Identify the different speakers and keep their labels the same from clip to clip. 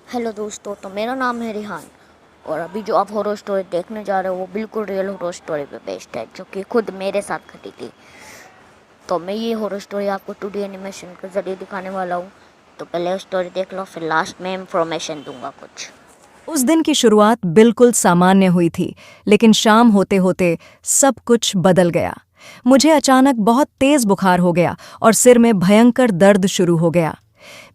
Speaker 1: Hello दोस्तों, तो मेरा नाम है रिहान। और अभी जो आप हॉरर स्टोरी देखने जा रहे हो वो बिल्कुल रियल हॉरर स्टोरी पे बेस्ड है, जो कि खुद मेरे साथ घटी थी। तो मैं ये हॉरर स्टोरी आपको 2D एनिमेशन के ज़रिए दिखाने वाला हूँ। तो पहले स्टोरी देख लो, फिर लास्ट में इंफॉर्मेशन दूंगा कुछ।
Speaker 2: उस दिन की शुरुआत बिल्कुल सामान्य हुई थी, लेकिन शाम होते होते सब कुछ बदल गया। मुझे अचानक बहुत तेज बुखार हो गया और सिर में भयंकर दर्द शुरू हो गया।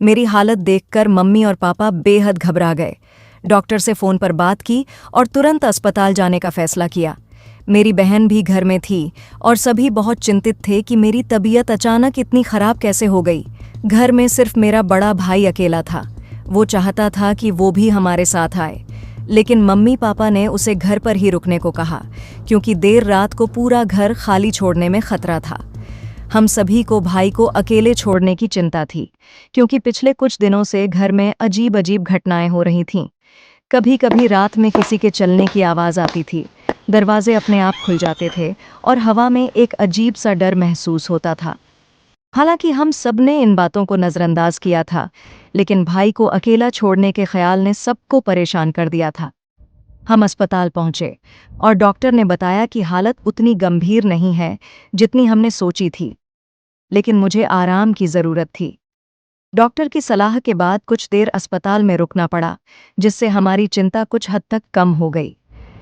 Speaker 2: मेरी हालत देखकर मम्मी और पापा बेहद घबरा गए। डॉक्टर से फ़ोन पर बात की और तुरंत अस्पताल जाने का फैसला किया। मेरी बहन भी घर में थी और सभी बहुत चिंतित थे कि मेरी तबीयत अचानक इतनी खराब कैसे हो गई। घर में सिर्फ मेरा बड़ा भाई अकेला था। वो चाहता था कि वो भी हमारे साथ आए, लेकिन मम्मी पापा ने उसे घर पर ही रुकने को कहा, क्योंकि देर रात को पूरा घर खाली छोड़ने में खतरा था। हम सभी को भाई को अकेले छोड़ने की चिंता थी, क्योंकि पिछले कुछ दिनों से घर में अजीब अजीब घटनाएं हो रही थीं। कभी कभी रात में किसी के चलने की आवाज़ आती थी, दरवाजे अपने आप खुल जाते थे और हवा में एक अजीब सा डर महसूस होता था। हालांकि हम सब ने इन बातों को नज़रअंदाज किया था, लेकिन भाई को अकेला छोड़ने के ख्याल ने सबको परेशान कर दिया था। हम अस्पताल पहुंचे और डॉक्टर ने बताया कि हालत उतनी गंभीर नहीं है जितनी हमने सोची थी, लेकिन मुझे आराम की ज़रूरत थी। डॉक्टर की सलाह के बाद कुछ देर अस्पताल में रुकना पड़ा, जिससे हमारी चिंता कुछ हद तक कम हो गई।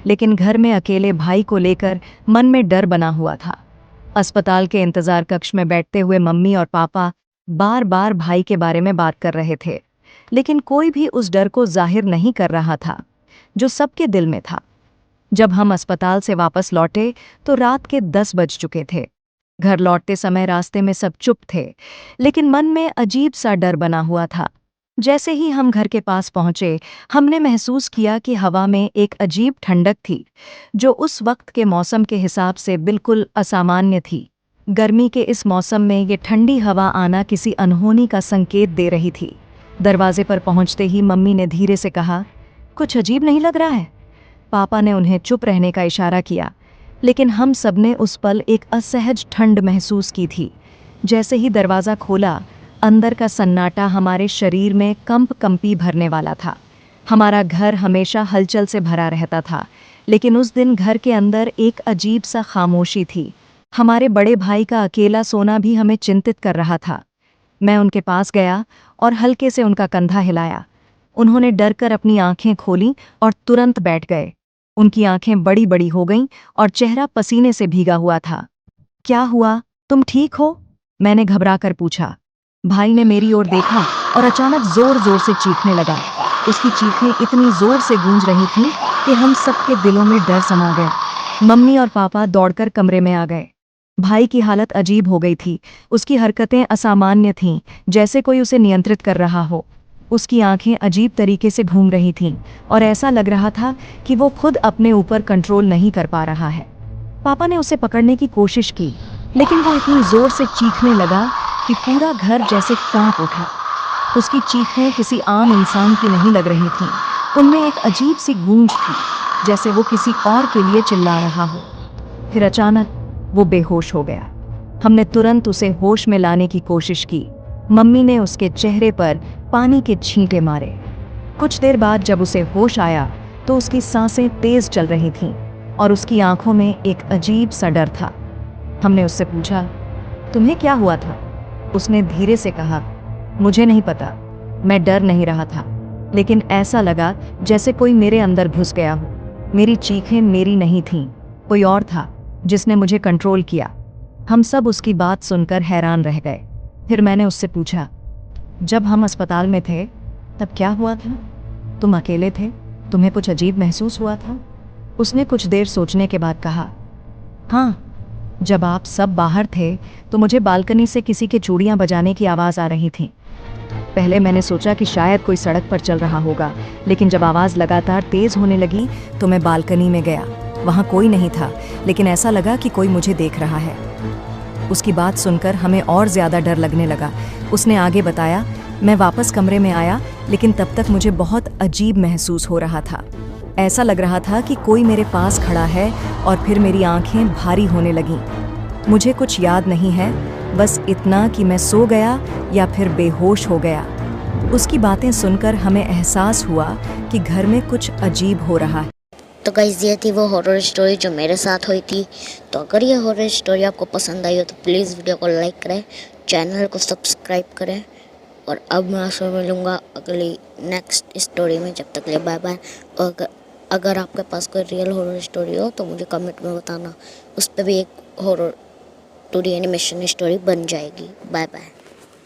Speaker 2: लेकिन घर में अकेले भाई को लेकर मन में डर बना हुआ था। अस्पताल के इंतजार कक्ष में बैठते हुए मम्मी और पापा बार बार भाई के बारे में बात कर रहे थे, लेकिन कोई भी उस डर को जाहिर नहीं कर रहा था जो सबके दिल में था। जब हम अस्पताल से वापस लौटे तो रात के 10 बज चुके थे। घर लौटते समय रास्ते में सब चुप थे, लेकिन मन में अजीब सा डर बना हुआ था। जैसे ही हम घर के पास पहुंचे, हमने महसूस किया कि हवा में एक अजीब ठंडक थी, जो उस वक्त के मौसम के हिसाब से बिल्कुल असामान्य थी। गर्मी के इस मौसम में ये ठंडी हवा आना किसी अनहोनी का संकेत दे रही थी। दरवाजे पर पहुंचते ही मम्मी ने धीरे से कहा, कुछ अजीब नहीं लग रहा है? पापा ने उन्हें चुप रहने का इशारा किया, लेकिन हम सबने उस पल एक असहज ठंड महसूस की थी। जैसे ही दरवाज़ा खोला, अंदर का सन्नाटा हमारे शरीर में कंपी भरने वाला था। हमारा घर हमेशा हलचल से भरा रहता था, लेकिन उस दिन घर के अंदर एक अजीब सा खामोशी थी। हमारे बड़े भाई का अकेला सोना भी हमें चिंतित कर रहा था। मैं उनके पास गया और हल्के से उनका कंधा हिलाया। उन्होंने डर कर अपनी आंखें खोलीं और तुरंत बैठ गए। उनकी आंखें बड़ी बड़ी हो गईं और चेहरा पसीने से भीगा हुआ था। क्या हुआ, तुम ठीक हो? मैंने घबरा कर पूछा। भाई ने मेरी ओर देखा और अचानक जोर जोर से चीखने लगा। उसकी चीखें इतनी जोर से गूंज रही थीं कि हम सबके दिलों में डर समा गया। मम्मी और पापा दौड़कर कमरे में आ गए। भाई की हालत अजीब हो गई थी। उसकी हरकतें असामान्य थीं, जैसे कोई उसे नियंत्रित कर रहा हो। उसकी आंखें अजीब तरीके से घूम रही थीं और ऐसा लग रहा था कि वो खुद अपने ऊपर कंट्रोल नहीं कर पा रहा है। पापा ने उसे पकड़ने की कोशिश की, लेकिन वो इतनी जोर से चीखने लगा कि पूरा घर जैसे कांप उठा। उसकी चीखें किसी आम इंसान की नहीं लग रही थीं। उनमें एक अजीब सी गूंज थी, जैसे वो किसी और के लिए चिल्ला रहा हो। फिर अचानक वो बेहोश हो गया। हमने तुरंत उसे होश में लाने की कोशिश की। मम्मी ने उसके चेहरे पर पानी के छींटे मारे। कुछ देर बाद जब उसे होश आया तो उसकी सांसें तेज चल रही थीं और उसकी आंखों में एक अजीब सा डर था। हमने उससे पूछा, तुम्हें क्या हुआ था? उसने धीरे से कहा, मुझे नहीं पता, मैं डर नहीं रहा था, लेकिन ऐसा लगा जैसे कोई मेरे अंदर घुस गया हो। मेरी चीखें मेरी नहीं थीं, कोई और था जिसने मुझे कंट्रोल किया। हम सब उसकी बात सुनकर हैरान रह गए। फिर मैंने उससे पूछा, जब हम अस्पताल में थे तब क्या हुआ था? तुम अकेले थे? तुम्हें कुछ अजीब महसूस हुआ था? उसने कुछ देर सोचने के बाद कहा, हाँ, जब आप सब बाहर थे तो मुझे बालकनी से किसी के चूड़ियाँ बजाने की आवाज़ आ रही थी। पहले मैंने सोचा कि शायद कोई सड़क पर चल रहा होगा, लेकिन जब आवाज़ लगातार तेज़ होने लगी तो मैं बालकनी में गया। वहाँ कोई नहीं था, लेकिन ऐसा लगा कि कोई मुझे देख रहा है। उसकी बात सुनकर हमें और ज़्यादा डर लगने लगा। उसने आगे बताया, मैं वापस कमरे में आया, लेकिन तब तक मुझे बहुत अजीब महसूस हो रहा था। ऐसा लग रहा था कि कोई मेरे पास खड़ा है और फिर मेरी आंखें भारी होने लगीं। मुझे कुछ याद नहीं है, बस इतना कि मैं सो गया या फिर बेहोश हो गया। उसकी बातें सुनकर हमें एहसास हुआ कि घर में कुछ अजीब हो रहा है।
Speaker 1: तो गाइस ये थी वो हॉरर स्टोरी जो मेरे साथ हुई थी। तो अगर ये हॉरर स्टोरी आपको पसंद आई हो तो प्लीज़ वीडियो को लाइक करें, चैनल को सब्सक्राइब करें। और अब मैं आपसे मिलूँगा अगली नेक्स्ट स्टोरी में। जब तक के लिए बाय बाय। और अगर आपके पास कोई रियल हॉरर स्टोरी हो तो मुझे कमेंट में बताना, उस पर भी एक हॉरर 2D एनिमेशन स्टोरी बन जाएगी। Bye bye.